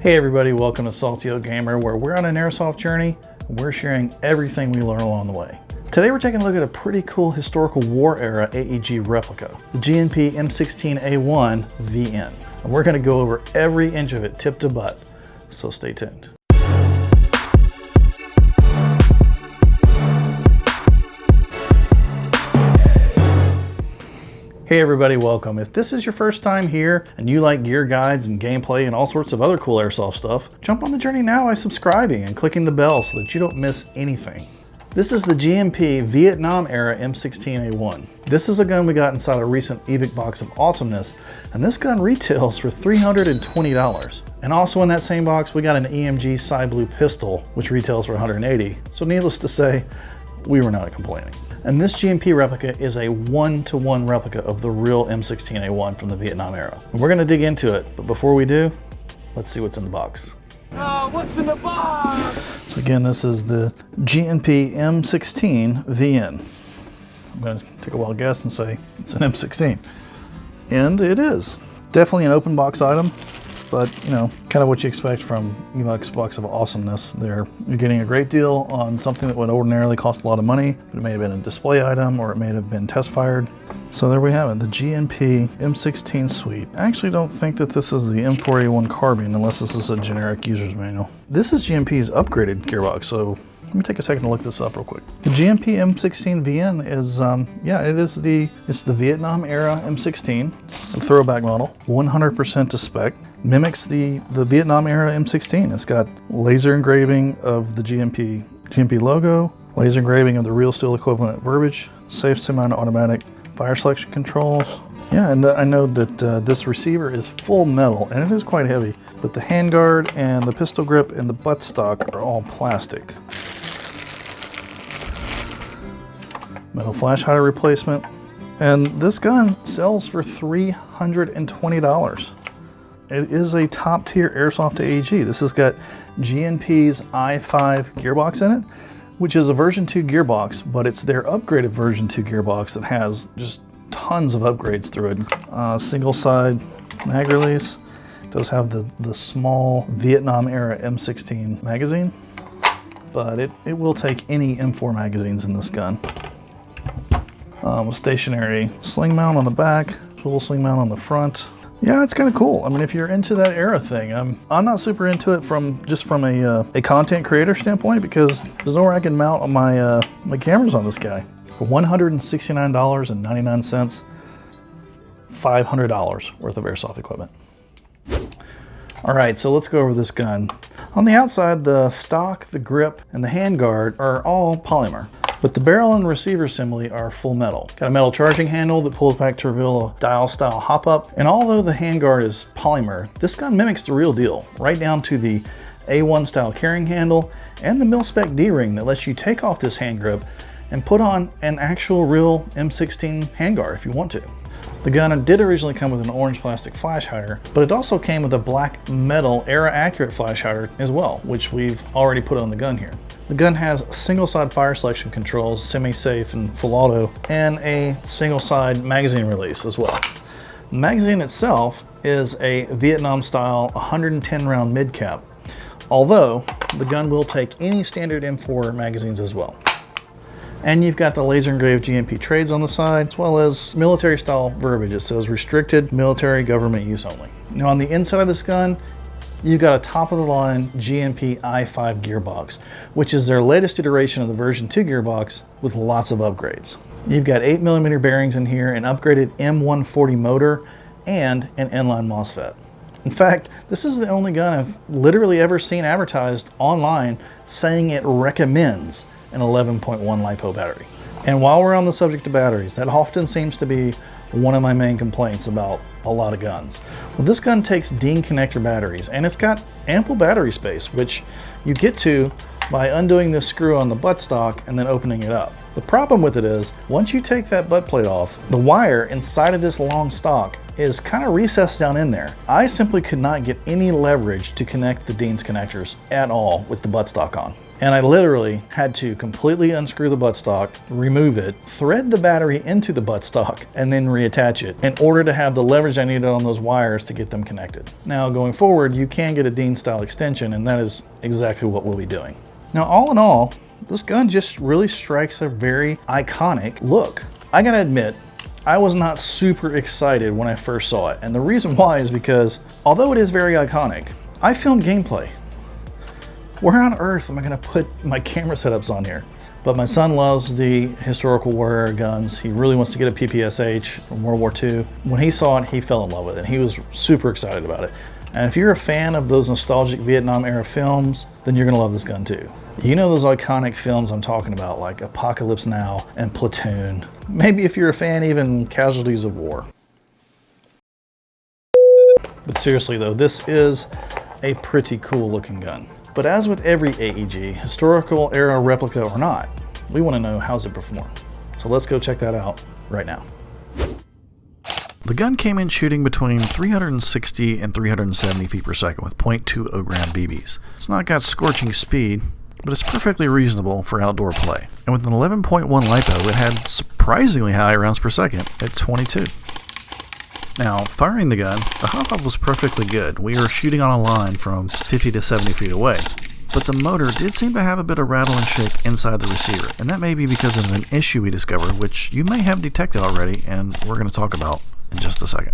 Hey everybody, welcome to SaltyOldGamer, where we're on an airsoft journey and we're sharing everything we learn along the way. Today we're taking a look at a pretty cool historical war era AEG replica, the G&P M16A1 VN. And we're going to go over every inch of it tip to butt, so stay tuned. Hey everybody, welcome. If this is your first time here and you like gear guides and gameplay and all sorts of other cool airsoft stuff, jump on the journey now by subscribing and clicking the bell so that you don't miss anything. This is the G&P Vietnam era M16A1. This is a gun we got inside a recent Evike box of Awesomeness, and this gun retails for $320. And also in that same box, we got an EMG Sky Blue pistol, which retails for $180. So needless to say, we were not complaining. And this G&P replica is a one-to-one replica of the real M16A1 from the Vietnam era. And we're gonna dig into it, but before we do, let's see what's in the box. What's in the box? So again, this is the G&P M16 VN. I'm gonna take a wild guess and say it's an M16. And it is. Definitely an open box item, but you know, kind of what you expect from Eveke's box of Awesomeness. You're getting a great deal on something that would ordinarily cost a lot of money, but it may have been a display item or it may have been test fired. So there we have it, the G&P M16 suite. I actually don't think that this is the M4A1 carbine unless this is a generic user's manual. This is G&P's upgraded gearbox, so let me take a second to look this up real quick. The G&P M16 VN is, it's the Vietnam era M16. It's a throwback model, 100% to spec. Mimics the Vietnam era M16. It's got laser engraving of the G&P logo, laser engraving of the real steel equivalent verbiage, safe semi-automatic fire selection controls. Yeah, and I know that this receiver is full metal and it is quite heavy, but the handguard and the pistol grip and the buttstock are all plastic. Metal flash hider replacement. And this gun sells for $320. It is a top tier Airsoft AEG. This has got G&P's i5 gearbox in it, which is a version 2 gearbox, but it's their upgraded version 2 gearbox that has just tons of upgrades through it. Single side mag release. It does have the small Vietnam era M16 magazine, but it will take any M4 magazines in this gun. A stationary sling mount on the back, swivel sling mount on the front. Yeah, it's kind of cool. I mean, if you're into that era thing, I'm not super into it from a content creator standpoint, because there's nowhere I can mount my my cameras on this guy. For $169.99, $500 worth of airsoft equipment. All right, so let's go over this gun. On the outside, the stock, the grip, and the handguard are all polymer, but the barrel and receiver assembly are full metal. Got a metal charging handle that pulls back to reveal a dial style hop up. And although the handguard is polymer, this gun mimics the real deal, right down to the A1 style carrying handle and the mil-spec D-ring that lets you take off this hand grip and put on an actual real M16 handguard if you want to. The gun did originally come with an orange plastic flash hider, but it also came with a black metal era accurate flash hider as well, which we've already put on the gun here. The gun has single side fire selection controls, semi-safe and full auto, and a single side magazine release as well. The magazine itself is a Vietnam style 110 round mid cap, although the gun will take any standard M4 magazines as well. And you've got the laser engraved G&P trades on the side, as well as military style verbiage. It says restricted military government use only. Now on the inside of this gun, you've got a top of the line G&P i5 gearbox, which is their latest iteration of the version 2 gearbox with lots of upgrades. You've got 8mm bearings in here, an upgraded M140 motor, and an inline MOSFET. In fact, this is the only gun I've literally ever seen advertised online saying it recommends an 11.1 LiPo battery. And while we're on the subject of batteries, that often seems to be one of my main complaints about a lot of guns. Well, this gun takes Dean connector batteries, and it's got ample battery space, which you get to by undoing this screw on the buttstock and then opening it up. The problem with it is, once you take that butt plate off, the wire inside of this long stock is kind of recessed down in there. I simply could not get any leverage to connect the Dean's connectors at all with the buttstock on. And I literally had to completely unscrew the buttstock, remove it, thread the battery into the buttstock, and then reattach it in order to have the leverage I needed on those wires to get them connected. Now going forward, you can get a Dean style extension, and that is exactly what we'll be doing. Now all in all, this gun just really strikes a very iconic look. I gotta admit, I was not super excited when I first saw it. And the reason why is because, although it is very iconic, I filmed gameplay. Where on earth am I gonna put my camera setups on here? But my son loves the historical war guns. He really wants to get a PPSH from World War II. When he saw it, he fell in love with it. He was super excited about it. And if you're a fan of those nostalgic Vietnam era films, then you're gonna love this gun too. You know those iconic films I'm talking about, like Apocalypse Now and Platoon. Maybe if you're a fan, even Casualties of War. But seriously though, this is a pretty cool looking gun. But as with every AEG, historical era replica or not, we want to know how's it perform. So let's go check that out right now. The gun came in shooting between 360 and 370 feet per second with .20 gram BBs. It's not got scorching speed, but it's perfectly reasonable for outdoor play. And with an 11.1 LiPo, it had surprisingly high rounds per second at 22. Now, firing the gun, the hop-up was perfectly good. We were shooting on a line from 50 to 70 feet away. But the motor did seem to have a bit of rattle and shake inside the receiver, and that may be because of an issue we discovered, which you may have detected already, and we're going to talk about in just a second.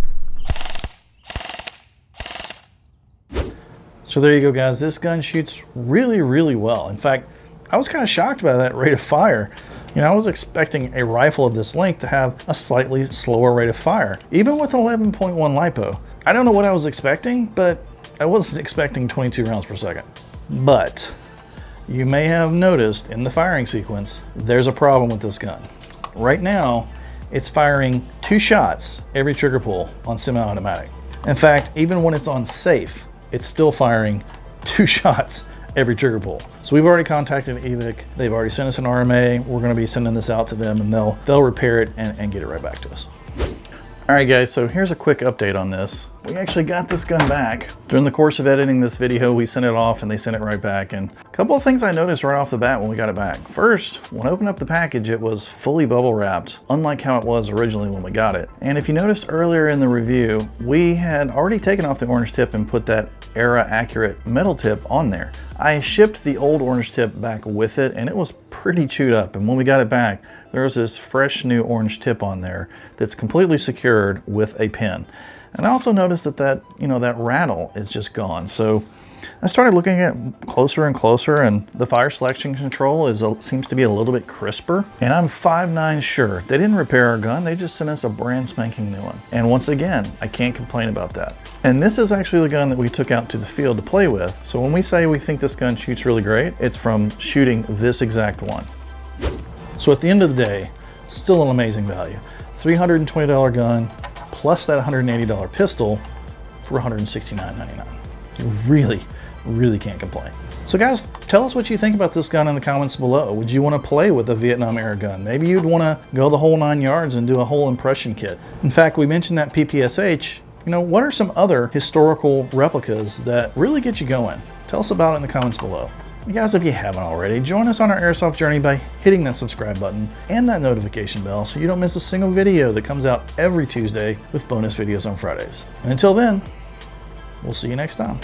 So there you go, guys. This gun shoots really, really well. In fact, I was kind of shocked by that rate of fire. You know, I was expecting a rifle of this length to have a slightly slower rate of fire, even with an 11.1 LiPo. I don't know what I was expecting, but I wasn't expecting 22 rounds per second. But you may have noticed in the firing sequence, there's a problem with this gun. Right now, it's firing 2 shots every trigger pull on semi-automatic. In fact, even when it's on safe, it's still firing 2 shots every trigger pull. So we've already contacted Evike. They've already sent us an RMA. We're going to be sending this out to them, and they'll repair it and get it right back to us. All right, guys, so here's a quick update on this. We actually got this gun back. During the course of editing this video, we sent it off and they sent it right back. And a couple of things I noticed right off the bat when we got it back. First, when I opened up the package, it was fully bubble wrapped, unlike how it was originally when we got it. And if you noticed earlier in the review, we had already taken off the orange tip and put that era accurate metal tip on there. I shipped the old orange tip back with it, and it was pretty chewed up. And when we got it back, there was this fresh new orange tip on there that's completely secured with a pin. And I also noticed that rattle is just gone. So I started looking at it closer and closer, and the fire selection control seems to be a little bit crisper. And I'm 5'9" sure they didn't repair our gun. They just sent us a brand spanking new one. And once again, I can't complain about that. And this is actually the gun that we took out to the field to play with. So when we say we think this gun shoots really great, it's from shooting this exact one. So at the end of the day, still an amazing value. $320 gun plus that $180 pistol for $169.99. You really can't complain. So guys, tell us what you think about this gun in the comments below. Would you want to play with a Vietnam era gun? Maybe you'd want to go the whole 9 yards and do a whole impression kit. In fact, we mentioned that PPSH. You know, what are some other historical replicas that really get you going? Tell us about it in the comments below. You guys, if you haven't already, join us on our airsoft journey by hitting that subscribe button and that notification bell so you don't miss a single video that comes out every Tuesday with bonus videos on Fridays. And until then, we'll see you next time.